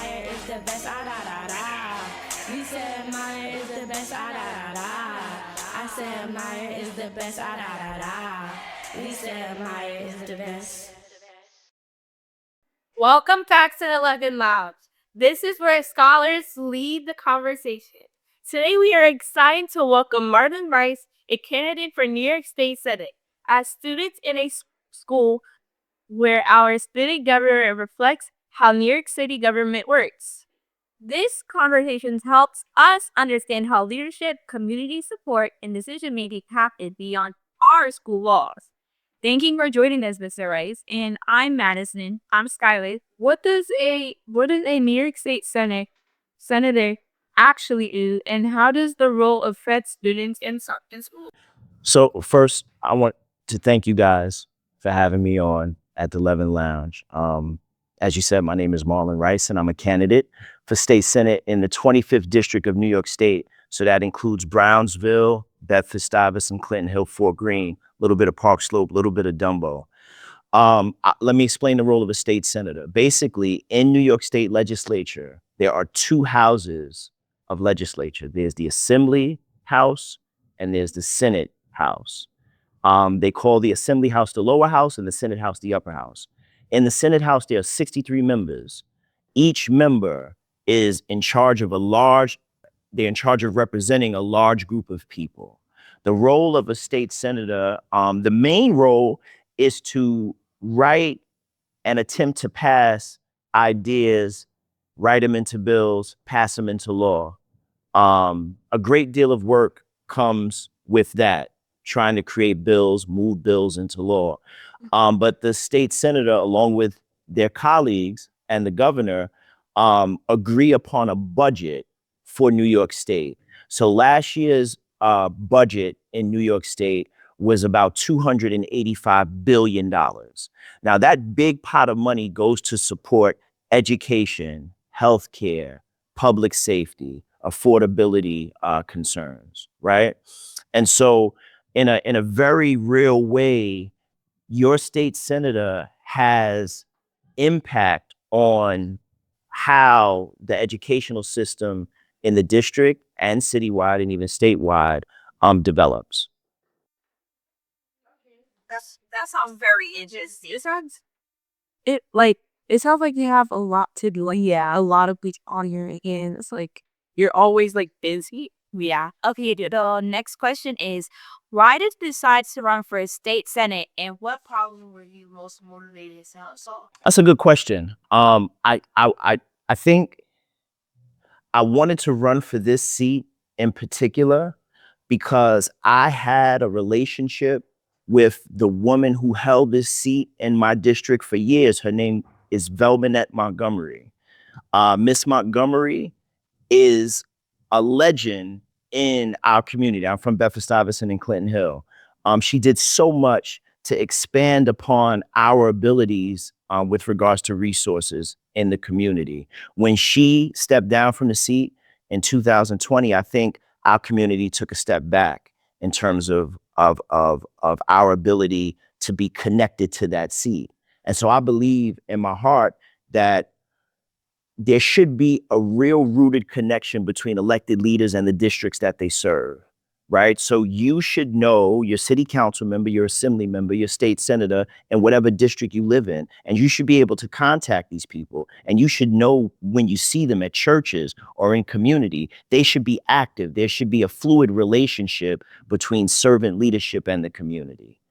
Maya is the best, ah da da da. We said Maya is the best, ah da da da. I said Maya is the best, ah da da da. We said Maya is the best. Welcome back to the Levin Lounge. This is where scholars lead the conversation. Today we are excited to welcome Marlon Rice, a candidate for New York State Senate. As students in a school where our student government reflects how New York City government works. This conversation helps us understand how leadership, community support, and decision making happen beyond our school walls. Thank you for joining us, Mr. Rice. And I'm Madison. I'm Skylar. What does a New York State senator actually do, and how does the role affect students in school? So first, I want to thank you guys for having me on at the Levin Lounge. As you said, my name is Marlon Rice, and I'm a candidate for state senate in the 25th district of New York State. So that includes Brownsville, Bedford-Stuyvesant, Clinton Hill, Fort Greene, a little bit of Park Slope, a little bit of Dumbo. Let me explain the role of a state senator. Basically, in New York State legislature, there are two houses of legislature. There's the Assembly House and there's the Senate House. They call the Assembly House the lower house and the Senate House the upper house. In the Senate House, there are 63 members. Each member is in charge of they're in charge of representing a large group of people. The role of a state senator, the main role is to write and attempt to pass ideas, write them into bills, pass them into law. A great deal of work comes with that, trying to create bills, move bills into law. But the state senator, along with their colleagues and the governor, agree upon a budget for New York State. So last year's budget in New York State was about $285 billion. Now, that big pot of money goes to support education, healthcare, public safety, affordability concerns, right? And so, in a very real way, your state senator has impact on how the educational system in the district and citywide and even statewide develops. That sounds very interesting. It sounds like you have a lot to do. Like, yeah, a lot of things on your hands. Like you're always like busy. Yeah. Okay. The next question is, why did you decide to run for a state senate, and what problem were you most motivated to solve? That's a good question. I think I wanted to run for this seat in particular because I had a relationship with the woman who held this seat in my district for years. Her name is Velmanette Montgomery. Miss Montgomery is a legend in our community. I'm from Bedford-Stuyvesant and Clinton Hill. She did so much to expand upon our abilities with regards to resources in the community. When she stepped down from the seat in 2020, I think our community took a step back in terms of our ability to be connected to that seat. And so I believe in my heart that there should be a real rooted connection between elected leaders and the districts that they serve, right? So you should know your city council member, your assembly member, your state senator, and whatever district you live in. And you should be able to contact these people. And you should know when you see them at churches or in community, they should be active. There should be a fluid relationship between servant leadership and the community.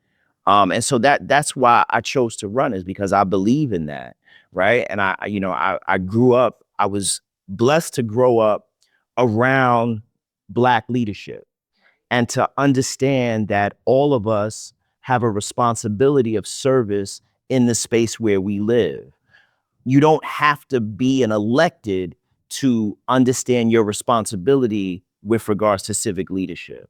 And so that's why I chose to run, is because I believe in that, right? And I grew up, I was blessed to grow up around Black leadership and to understand that all of us have a responsibility of service in the space where we live. You don't have to be an elected to understand your responsibility with regards to civic leadership.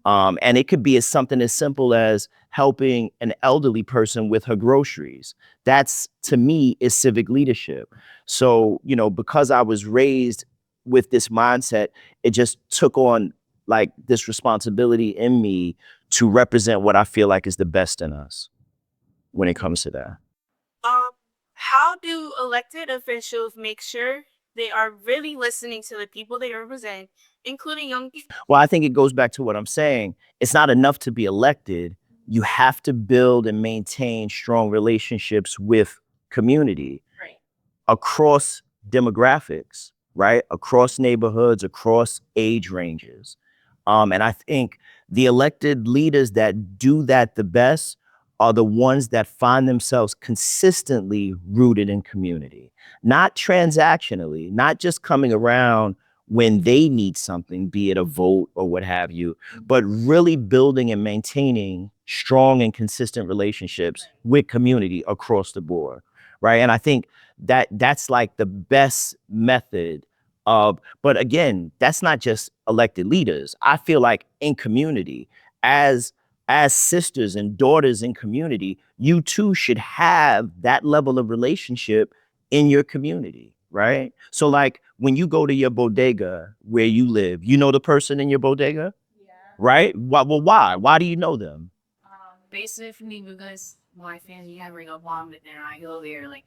And it could be as something as simple as helping an elderly person with her groceries. That's, to me, is civic leadership. So, because I was raised with this mindset, it just took on like this responsibility in me to represent what I feel like is the best in us when it comes to that. Um, how do elected officials make sure They are really listening to the people they represent, including young people. Well, I think it goes back to what I'm saying. It's not enough to be elected. You have to build and maintain strong relationships with community Right. across demographics, right? Across neighborhoods, across age ranges. And I think the elected leaders that do that the best are the ones that find themselves consistently rooted in community, not transactionally, not just coming around when they need something, be it a vote or what have you, but really building and maintaining strong and consistent relationships with community across the board. Right. And I think that's like the best method of, but again, that's not just elected leaders. I feel like in community, as as sisters and daughters in community, you too should have that level of relationship in your community, right? So like when you go to your bodega where you live, you know the person in your bodega, right? Why? Why do you know them? Basically, because my family having a vomit and I go there like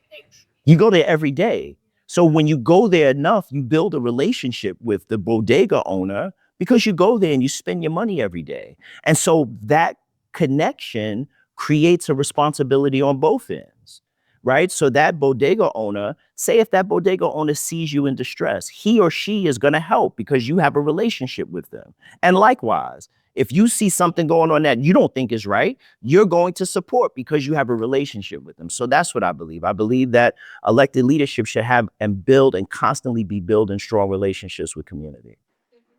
You go there every day. So when you go there enough, you build a relationship with the bodega owner because you go there and you spend your money every day. And so that connection creates a responsibility on both ends, right? So that bodega owner, say if that bodega owner sees you in distress, he or she is going to help because you have a relationship with them. And likewise, if you see something going on that you don't think is right, you're going to support because you have a relationship with them. So that's what I believe. I believe that elected leadership should have and build and constantly be building strong relationships with community.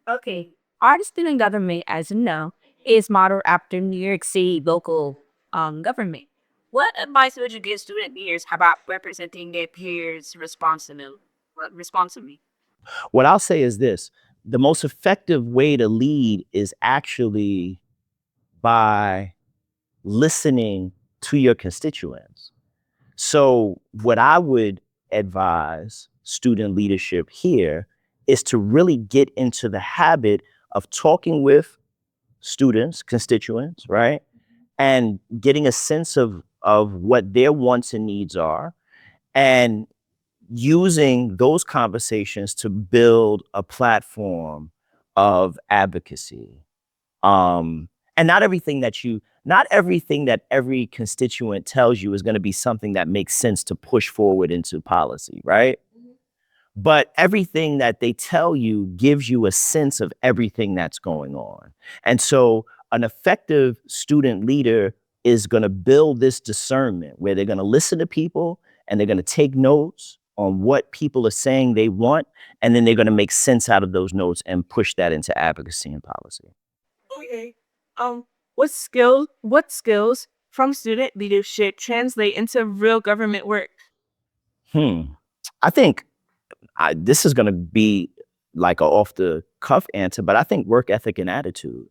okay. Our student government, as you know, is modeled after New York City local government. What advice would you give student leaders about representing their peers responsibly? What I'll say is this: the most effective way to lead is actually by listening to your constituents. So, what I would advise student leadership here is to really get into the habit of talking with students, constituents, right? And getting a sense of what their wants and needs are, and using those conversations to build a platform of advocacy. Um, and not everything that every constituent tells you is going to be something that makes sense to push forward into policy, right? But everything that they tell you gives you a sense of everything that's going on. And so an effective student leader is going to build this discernment where they're going to listen to people and they're going to take notes on what people are saying they want, and then they're going to make sense out of those notes and push that into advocacy and policy. Okay. What skills from student leadership translate into real government work? Hmm. I think this is going to be like a off the cuff answer, but I think work ethic and attitude.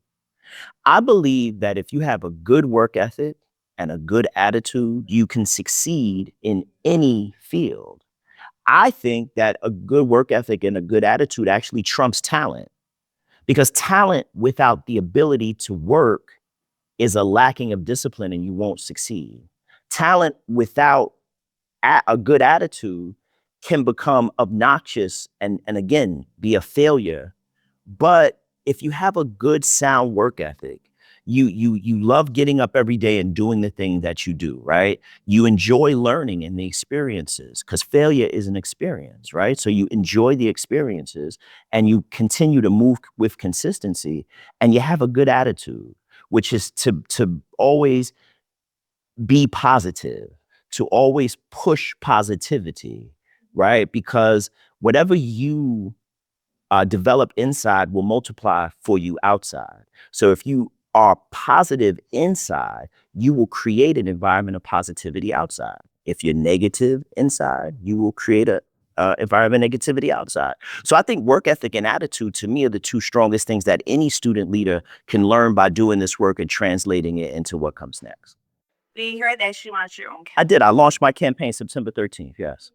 I believe that if you have a good work ethic and a good attitude, you can succeed in any field. I think that a good work ethic and a good attitude actually trumps talent, because talent without the ability to work is a lacking of discipline and you won't succeed. Talent without a good attitude can become obnoxious and again be a failure. But if you have a good sound work ethic, you love getting up every day and doing the thing that you do, right? You enjoy learning and the experiences, because failure is an experience, right? So you enjoy the experiences and you continue to move with consistency, and you have a good attitude, which is to always be positive, to always push positivity, right? Because whatever you develop inside will multiply for you outside. So if you are positive inside, you will create an environment of positivity outside. If you're negative inside, you will create a environment of negativity outside. So I think work ethic and attitude to me are the two strongest things that any student leader can learn by doing this work and translating it into what comes next. We heard that you launched your own I did. I launched my campaign September 13th. Yes.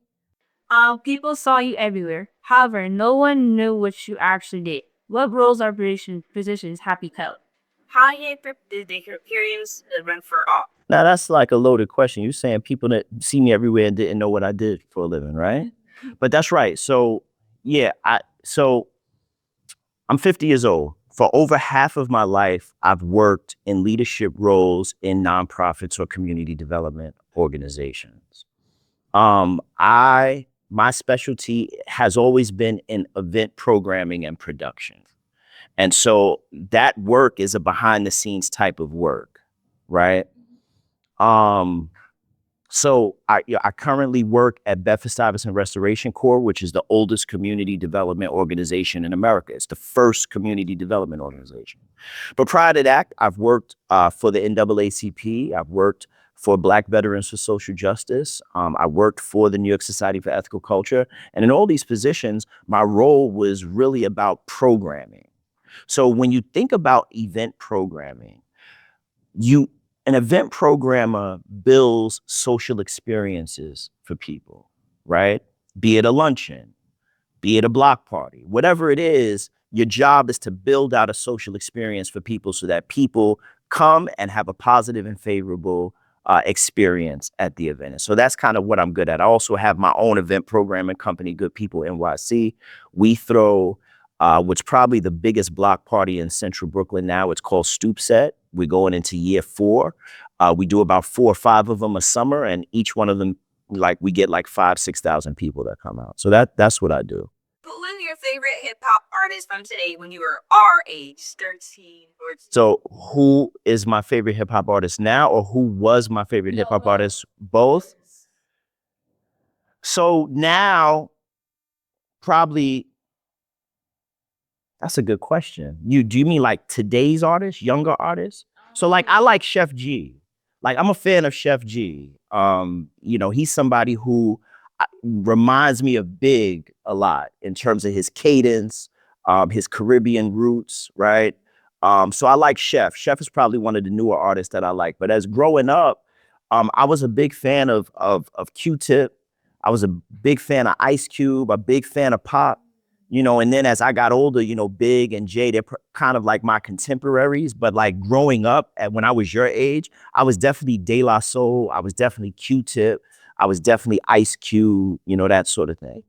People saw you everywhere. However, no one knew what you actually did. What roles or positions have you held? How you did they experience the run for all? Now that's like a loaded question. You're saying people that see me everywhere and didn't know what I did for a living, right? But that's right. So Yeah, so I'm 50 years old. For over half of my life, I've worked in leadership roles in nonprofits or community development organizations. My specialty has always been in event programming and production. And so that work is a behind the scenes type of work, right? Um, so I currently work at Bedford-Stuyvesant Restoration Corps, which is the oldest community development organization in America. It's the first community development organization. But prior to that, I've worked for the NAACP. I've worked for Black Veterans for Social Justice. I worked for the New York Society for Ethical Culture. And in all these positions, my role was really about programming. So when you think about event programming, you an event programmer builds social experiences for people, right? Be it a luncheon, be it a block party, whatever it is, your job is to build out a social experience for people so that people come and have a positive and favorable experience at the event. And so that's kind of what I'm good at. I also have my own event programming company, Good People NYC. We throw what's probably the biggest block party in central Brooklyn now. It's called Stoop Set. We're going into year 4. We do about 4 or 5 of them a summer, and each one of them, like, we get like 5,000-6,000 people that come out. So that's what I do. Who was your favorite hip hop artist from today when you were our age, 13 or So who is my favorite hip hop artist now, or who was my favorite hip hop artist? Both. So now, probably, that's a good question. Do you mean like today's artists, younger artists? So like I like Chef G. Like I'm a fan of Chef G. He's somebody who reminds me of Big a lot in terms of his cadence, his Caribbean roots, right? So I like Chef. Chef is probably one of the newer artists that I like. But as growing up, I was a big fan of Q-Tip. I was a big fan of Ice Cube, a big fan of Pop. And then as I got older, Big and Jay, they're kind of like my contemporaries. But like growing up, when I was your age, I was definitely De La Soul. I was definitely Q-Tip. I was definitely Ice Cube, that sort of thing.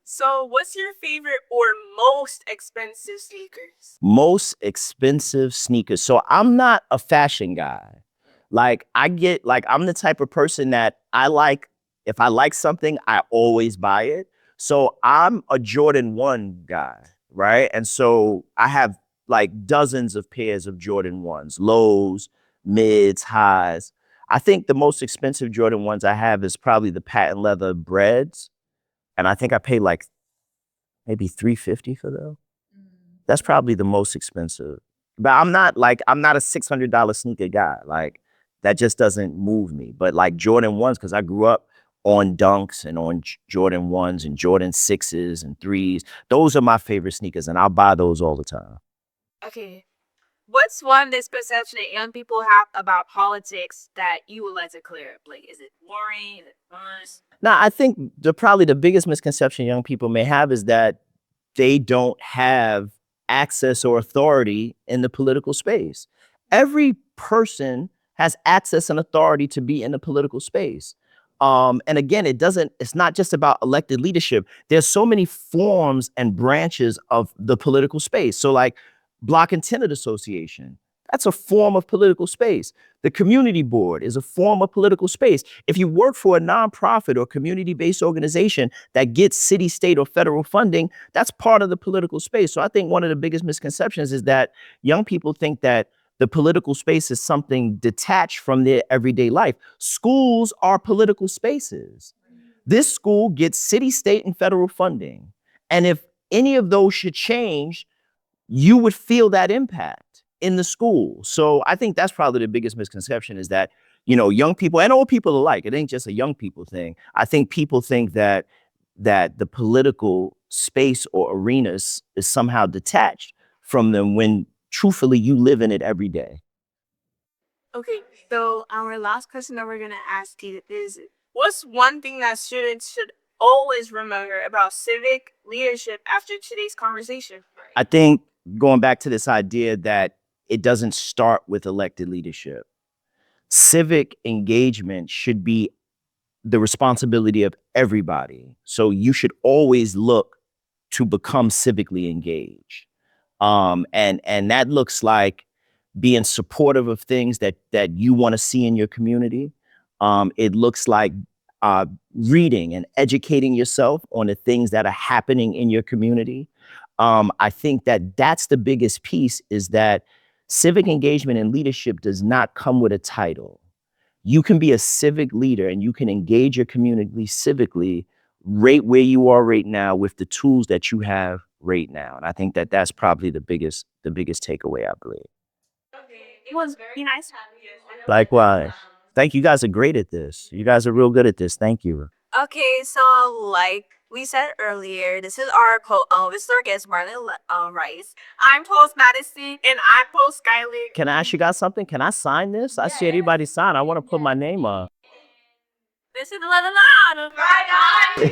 So what's your favorite or most expensive sneakers? Most expensive sneakers. So I'm not a fashion guy. Like I'm the type of person that if I like something, I always buy it. So I'm a Jordan 1 guy, right? And so I have like dozens of pairs of Jordan 1s, lows, mids, highs. I think the most expensive Jordan 1s I have is probably the patent leather breads. And I think I paid like maybe $350 for those. That's probably the most expensive. But I'm not a $600 sneaker guy. Like that just doesn't move me. But like Jordan 1s, because I grew up on Dunks and on Jordan 1s and Jordan 6s and 3s. Those are my favorite sneakers, and I'll buy those all the time. Okay. What's one misperception that young people have about politics that you would like to clear up? Like, is it boring? Is it fun? Now, I think probably the biggest misconception young people may have is that they don't have access or authority in the political space. Every person has access and authority to be in the political space. And again, it's not just about elected leadership. There's so many forms and branches of the political space. So like Block and Tenant Association, that's a form of political space. The community board is a form of political space. If you work for a nonprofit or community-based organization that gets city, state, or federal funding, that's part of the political space. So I think one of the biggest misconceptions is that young people think that the political space is something detached from their everyday life. Schools are political spaces. This school gets city, state, and federal funding. And if any of those should change, you would feel that impact in the school. So I think that's probably the biggest misconception is that, young people and old people alike, it ain't just a young people thing. I think people think that the political space or arenas is somehow detached from them when truthfully you live in it every day. Okay, so our last question that we're going to ask you is, what's one thing that students should always remember about civic leadership after today's conversation? I think going back to this idea that it doesn't start with elected leadership. Civic engagement should be the responsibility of everybody. So you should always look to become civically engaged. And that looks like being supportive of things that you want to see in your community. It looks like uh, reading and educating yourself on the things that are happening in your community. I think that that's the biggest piece, is that civic engagement and leadership does not come with a title. You can be a civic leader and you can engage your community civically right where you are right now with the tools that you have right now. And I think that that's probably the biggest takeaway, I believe. It was very nice. Likewise. Thank you. You guys are great at this. You guys are real good at this. Thank you. Okay, so like we said earlier, this is our visitor guest Marlon Rice. I'm post Madison and I'm post Skyler. Can I ask you guys something? Can I sign this? I see everybody sign. I want to put my name up. This is the Right on.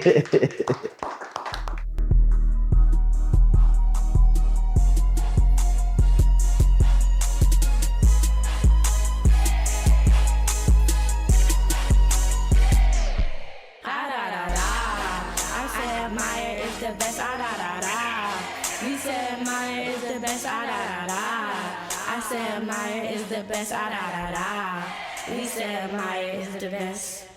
I said Maya is the best. We said Maya is the best. I said Maya is the best. We said Maya is the best.